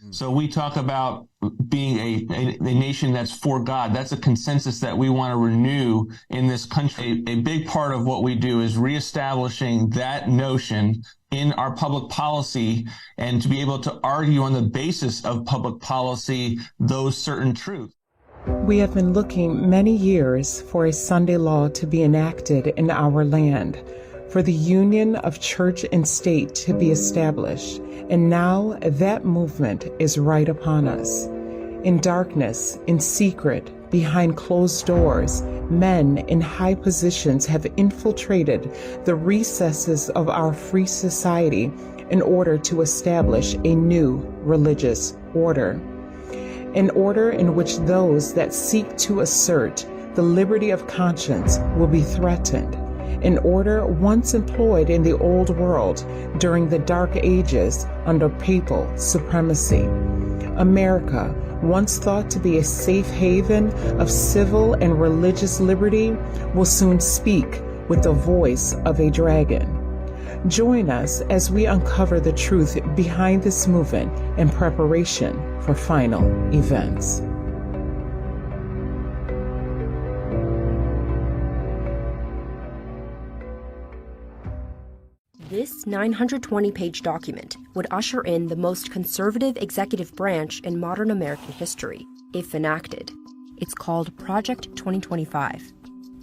So we talk about being a nation that's for God. That's a consensus that we want to renew in this country. A big part of what we do is reestablishing that notion in our public policy and to be able to argue on the basis of public policy those certain truths. We have been looking many years for a Sunday law to be enacted in our land, for the union of church and state to be established, and now that movement is right upon us. In darkness, in secret, behind closed doors, men in high positions have infiltrated the recesses of our free society in order to establish a new religious order. An order in which those that seek to assert the liberty of conscience will be threatened. An order once employed in the old world during the Dark Ages under papal supremacy. America, once thought to be a safe haven of civil and religious liberty, will soon speak with the voice of a dragon. Join us as we uncover the truth behind this movement in preparation for final events. This 920-page document would usher in the most conservative executive branch in modern American history, if enacted. It's called Project 2025.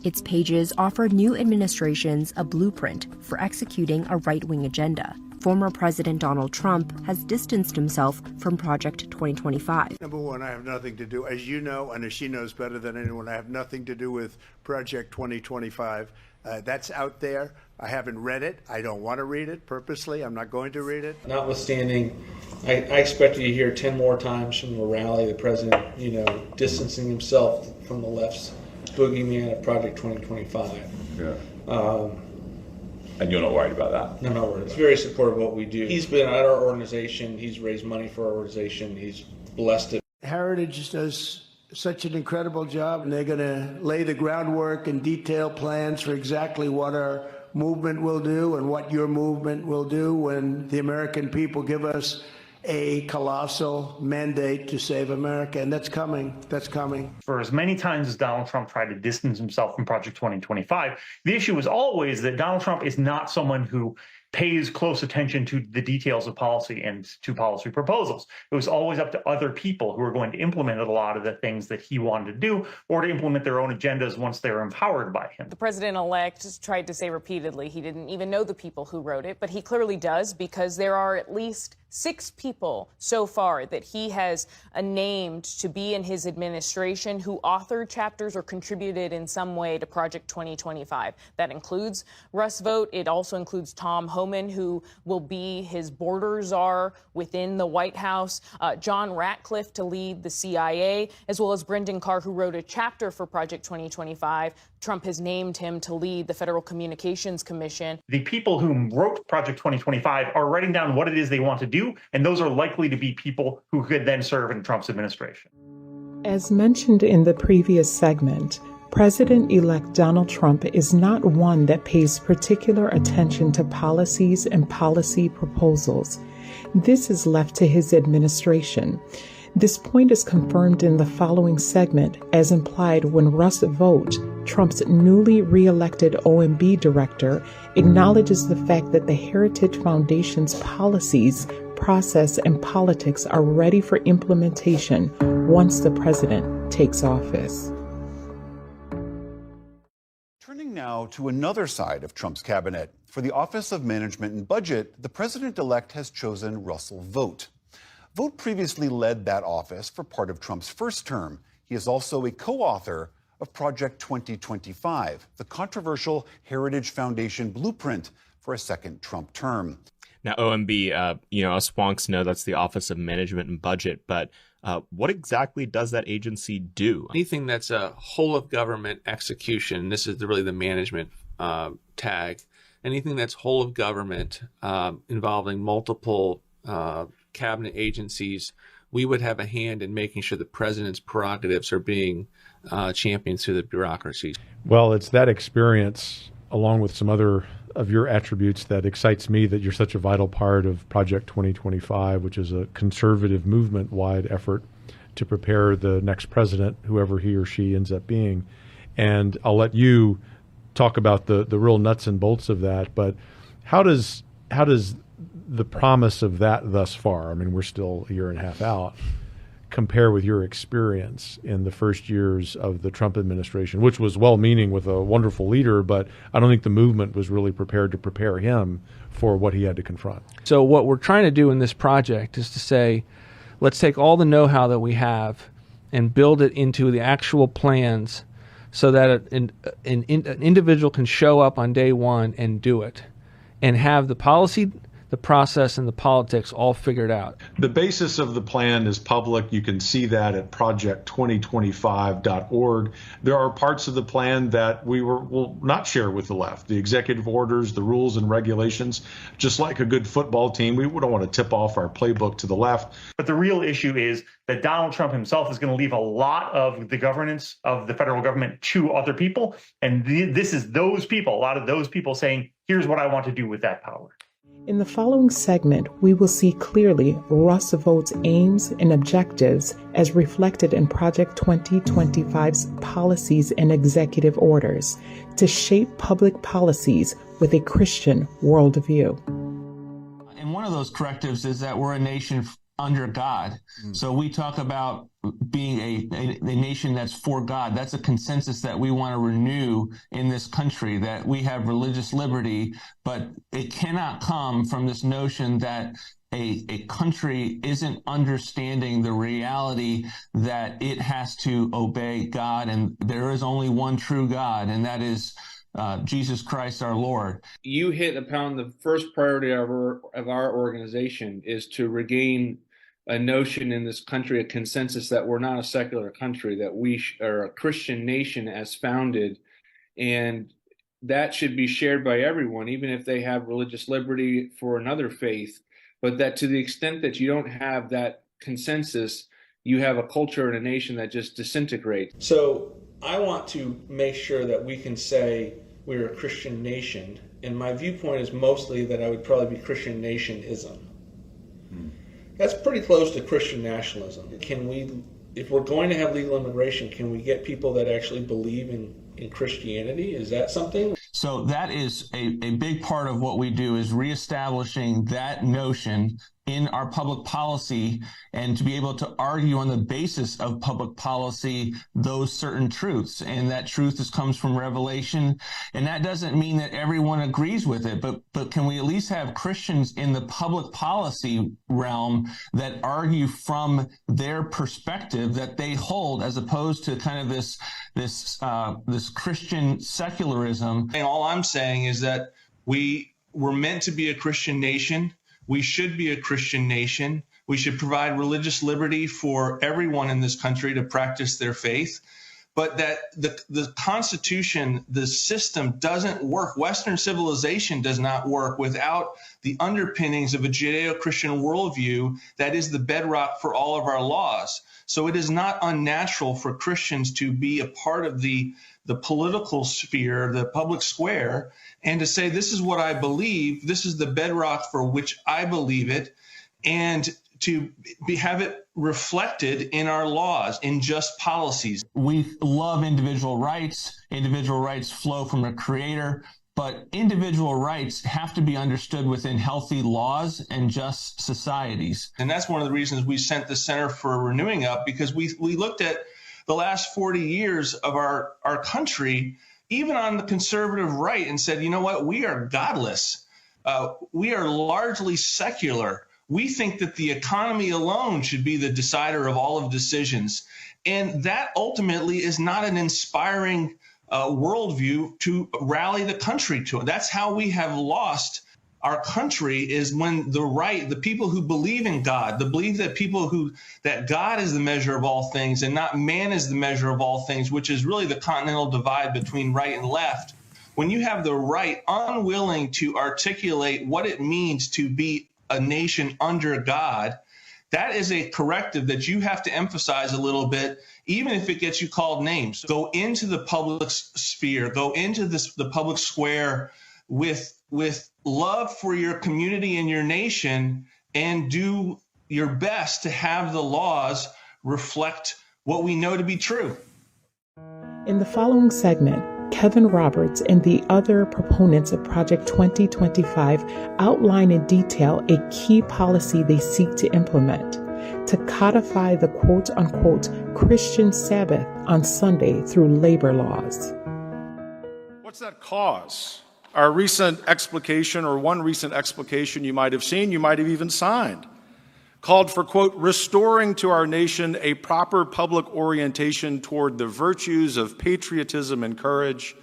Its pages offer new administrations a blueprint for executing a right-wing agenda. Former President Donald Trump has distanced himself from Project 2025. Number one, I have nothing to do, as you know, and as she knows better than anyone, I have nothing to do with Project 2025. That's out there. I haven't read it. I don't want to read it purposely. I'm not going to read it. Notwithstanding, I expect you to hear 10 more times from the rally, the president, distancing himself from the left's boogeyman of Project 2025. Yeah. And you're not worried about that? No, I'm not worried. He's very supportive of what we do. He's been at our organization. He's raised money for our organization. He's blessed it. Heritage does such an incredible job, and they're going to lay the groundwork and detail plans for exactly what our movement will do and what your movement will do when the American people give us a colossal mandate to save America. And that's coming. That's coming. For as many times as Donald Trump tried to distance himself from Project 2025, the issue was always that Donald Trump is not someone who pays close attention to the details of policy and to policy proposals. It was always up to other people who were going to implement a lot of the things that he wanted to do or to implement their own agendas once they were empowered by him. The president-elect tried to say repeatedly he didn't even know the people who wrote it, but he clearly does, because there are at least 6 people so far that he has named to be in his administration who authored chapters or contributed in some way to Project 2025. That includes Russ Vought. It also includes Tom Homan, who will be his border czar within the White House, John Ratcliffe to lead the CIA, as well as Brendan Carr, who wrote a chapter for Project 2025. Trump has named him to lead the Federal Communications Commission. The people who wrote Project 2025 are writing down what it is they want to do, and those are likely to be people who could then serve in Trump's administration. As mentioned in the previous segment, President-elect Donald Trump is not one that pays particular attention to policies and policy proposals. This is left to his administration. This point is confirmed in the following segment, as implied when Russ Vought, Trump's newly re-elected OMB director, acknowledges the fact that the Heritage Foundation's policies, process, and politics are ready for implementation once the president takes office. Turning now to another side of Trump's cabinet. For the Office of Management and Budget, the president-elect has chosen Russell Vought. Vought previously led that office for part of Trump's first term. He is also a co-author of Project 2025, the controversial Heritage Foundation blueprint for a second Trump term. Now, OMB, us wonks know that's the Office of Management and Budget, but what exactly does that agency do? Anything that's a whole of government execution, this is really the management tag, anything that's whole of government involving multiple cabinet agencies, we would have a hand in making sure the president's prerogatives are being championed through the bureaucracy. Well, it's that experience, along with some other of your attributes that excites me that you're such a vital part of Project 2025, which is a conservative movement-wide effort to prepare the next president, whoever he or she ends up being. And I'll let you talk about the real nuts and bolts of that. But how does the promise of that thus far, I mean, we're still a year and a half out, compare with your experience in the first years of the Trump administration, which was well-meaning with a wonderful leader, but I don't think the movement was really prepared to prepare him for what he had to confront. So what we're trying to do in this project is to say, let's take all the know-how that we have and build it into the actual plans so that an individual can show up on day one and do it and have the policy, the process, and the politics all figured out. The basis of the plan is public. You can see that at project2025.org. There are parts of the plan that we will not share with the left. The executive orders, the rules and regulations, just like a good football team, we don't want to tip off our playbook to the left. But the real issue is that Donald Trump himself is going to leave a lot of the governance of the federal government to other people. And this is those people, a lot of those people saying, here's what I want to do with that power. In the following segment, we will see clearly Russ Vought's aims and objectives as reflected in Project 2025's policies and executive orders to shape public policies with a Christian worldview. And one of those correctives is that we're a nation under God. So we talk about being a nation that's for God. That's a consensus that we want to renew in this country, that we have religious liberty, but it cannot come from this notion that a country isn't understanding the reality that it has to obey God, and there is only one true God, and that is Jesus Christ our Lord. You hit upon the first priority of our organization is to regain a notion in this country, a consensus that we're not a secular country, that we are a Christian nation as founded, and that should be shared by everyone, even if they have religious liberty for another faith, but that to the extent that you don't have that consensus, you have a culture and a nation that just disintegrates. So I want to make sure that we can say we're a Christian nation, and my viewpoint is mostly that I would probably be Christian nationism. That's pretty close to Christian nationalism. Can we, if we're going to have legal immigration, can we get people that actually believe in Christianity? Is that something? So that is a big part of what we do, is reestablishing that notion in our public policy, and to be able to argue on the basis of public policy those certain truths. And that truth comes from Revelation. And that doesn't mean that everyone agrees with it, but can we at least have Christians in the public policy realm that argue from their perspective that they hold, as opposed to kind of this Christian secularism. And all I'm saying is that we're meant to be a Christian nation. We should be a Christian nation. We should provide religious liberty for everyone in this country to practice their faith. But that the Constitution, the system doesn't work. Western civilization does not work without the underpinnings of a Judeo-Christian worldview that is the bedrock for all of our laws. So it is not unnatural for Christians to be a part of the political sphere, the public square, and to say, this is what I believe, this is the bedrock for which I believe it, and to have it reflected in our laws, in just policies. We love individual rights. Individual rights flow from a creator, but individual rights have to be understood within healthy laws and just societies. And that's one of the reasons we sent the Center for Renewing up, because we looked at the last 40 years of our country, even on the conservative right, and said, you know what, we are godless. We are largely secular. We think that the economy alone should be the decider of all of decisions. And that ultimately is not an inspiring worldview to rally the country to. That's how we have lost our country, is when the right, the people who believe in God, that God is the measure of all things and not man is the measure of all things, which is really the continental divide between right and left. When you have the right unwilling to articulate what it means to be a nation under God, that is a corrective that you have to emphasize a little bit, even if it gets you called names. Go into the public sphere, go into the public square, with love for your community and your nation, and do your best to have the laws reflect what we know to be true. In the following segment, Kevin Roberts and the other proponents of Project 2025 outline in detail a key policy they seek to implement to codify the quote-unquote Christian Sabbath on Sunday through labor laws. What's that cause? Our recent explication, or one recent explication you might have seen, you might have even signed, called for, quote, restoring to our nation a proper public orientation toward the virtues of patriotism and courage,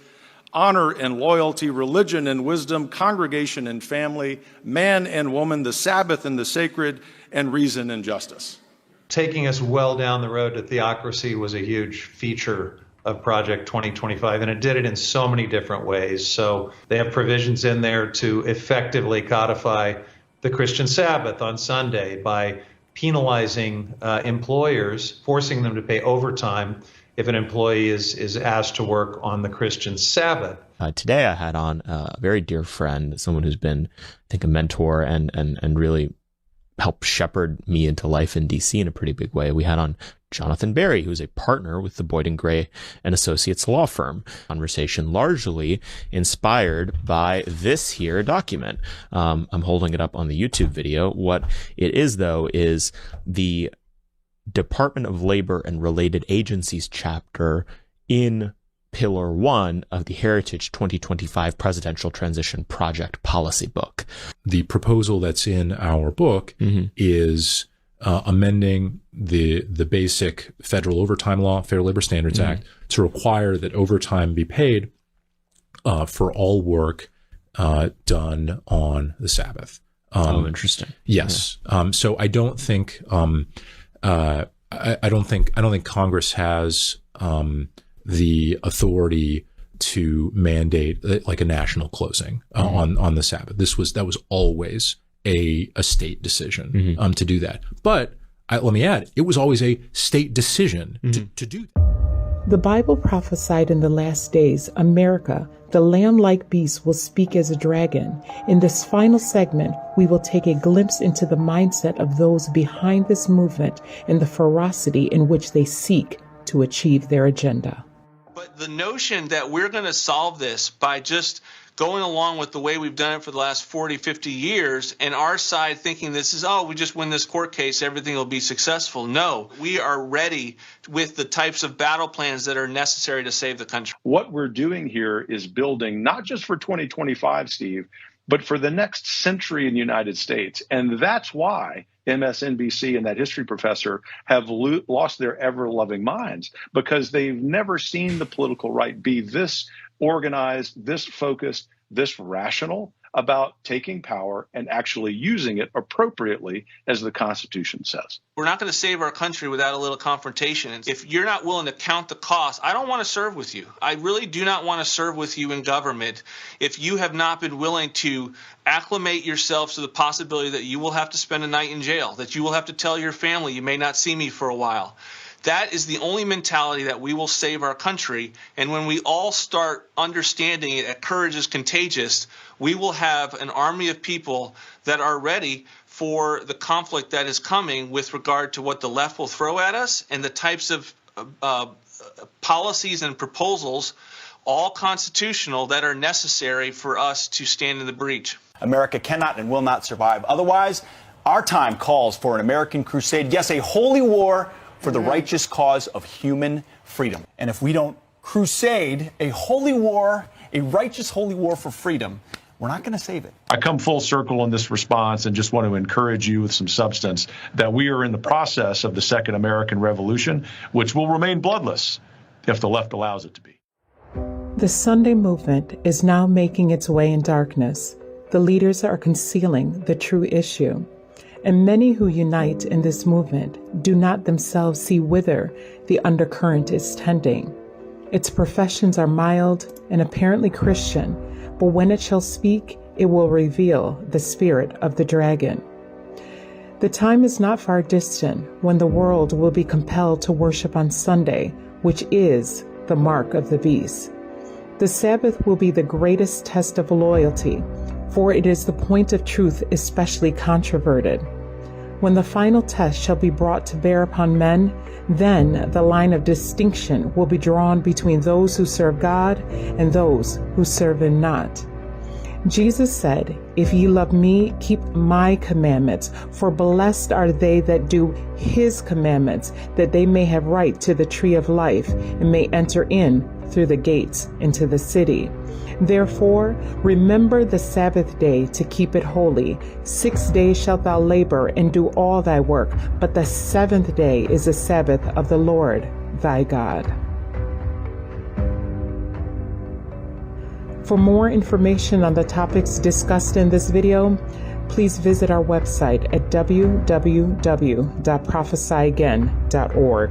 honor and loyalty, religion and wisdom, congregation and family, man and woman, the Sabbath and the sacred, and reason and justice. Taking us well down the road to theocracy was a huge feature of Project 2025, and it did it in so many different ways. So they have provisions in there to effectively codify the Christian Sabbath on Sunday by penalizing employers, forcing them to pay overtime if an employee is asked to work on the Christian Sabbath. Today I had on a very dear friend, someone who's been, I think, a mentor and really helped shepherd me into life in DC in a pretty big way. We had on Jonathan Berry, who's a partner with the Boyd & Gray and Associates law firm. Conversation largely inspired by this here document. I'm holding it up on the YouTube video. What it is, though, is the Department of Labor and Related Agencies chapter in Pillar 1 of the Heritage 2025 Presidential Transition Project Policy Book. The proposal that's in our book is amending the basic federal overtime law, Fair Labor Standards Act, to require that overtime be paid for all work done on the Sabbath. Interesting. Yes. Yeah. So I don't think I don't think Congress has the authority to mandate like a national closing on the Sabbath. That was always a state decision to do that. But let me add, it was always a state decision to do that. The Bible prophesied in the last days, America, the lamb-like beast, will speak as a dragon. In this final segment, we will take a glimpse into the mindset of those behind this movement and the ferocity in which they seek to achieve their agenda. But the notion that we're going to solve this by just going along with the way we've done it for the last 40, 50 years, and our side thinking this is, we just win this court case, everything will be successful. No, we are ready with the types of battle plans that are necessary to save the country. What we're doing here is building not just for 2025, Steve, but for the next century in the United States. And that's why MSNBC and that history professor have lost their ever-loving minds, because they've never seen the political right be this organized, this focused, this rational about taking power and actually using it appropriately, as the Constitution says. We're not going to save our country without a little confrontation. And if you're not willing to count the cost, I don't want to serve with you. I really do not want to serve with you in government if you have not been willing to acclimate yourselves to the possibility that you will have to spend a night in jail, that you will have to tell your family you may not see me for a while. That is the only mentality that we will save our country. And when we all start understanding it, that courage is contagious, we will have an army of people that are ready for the conflict that is coming with regard to what the left will throw at us and the types of policies and proposals, all constitutional, that are necessary for us to stand in the breach. America cannot and will not survive otherwise. Our time calls for an American crusade, yes, a holy war for the righteous cause of human freedom. And if we don't crusade a holy war, a righteous holy war for freedom, we're not going to save it. I come full circle in this response and just want to encourage you with some substance that we are in the process of the Second American Revolution, which will remain bloodless if the left allows it to be. The Sunday movement is now making its way in darkness. The leaders are concealing the true issue. And many who unite in this movement do not themselves see whither the undercurrent is tending. Its professions are mild and apparently Christian, but when it shall speak, it will reveal the spirit of the dragon. The time is not far distant when the world will be compelled to worship on Sunday, which is the mark of the beast. The Sabbath will be the greatest test of loyalty, for it is the point of truth especially controverted. When the final test shall be brought to bear upon men, then the line of distinction will be drawn between those who serve God and those who serve him not. Jesus said, "If ye love me, keep my commandments, for blessed are they that do his commandments, that they may have right to the tree of life, and may enter in through the gates into the city. Therefore, remember the Sabbath day to keep it holy. 6 days shalt thou labor and do all thy work, but the seventh day is the Sabbath of the Lord thy God." For more information on the topics discussed in this video, please visit our website at www.prophesyagain.org.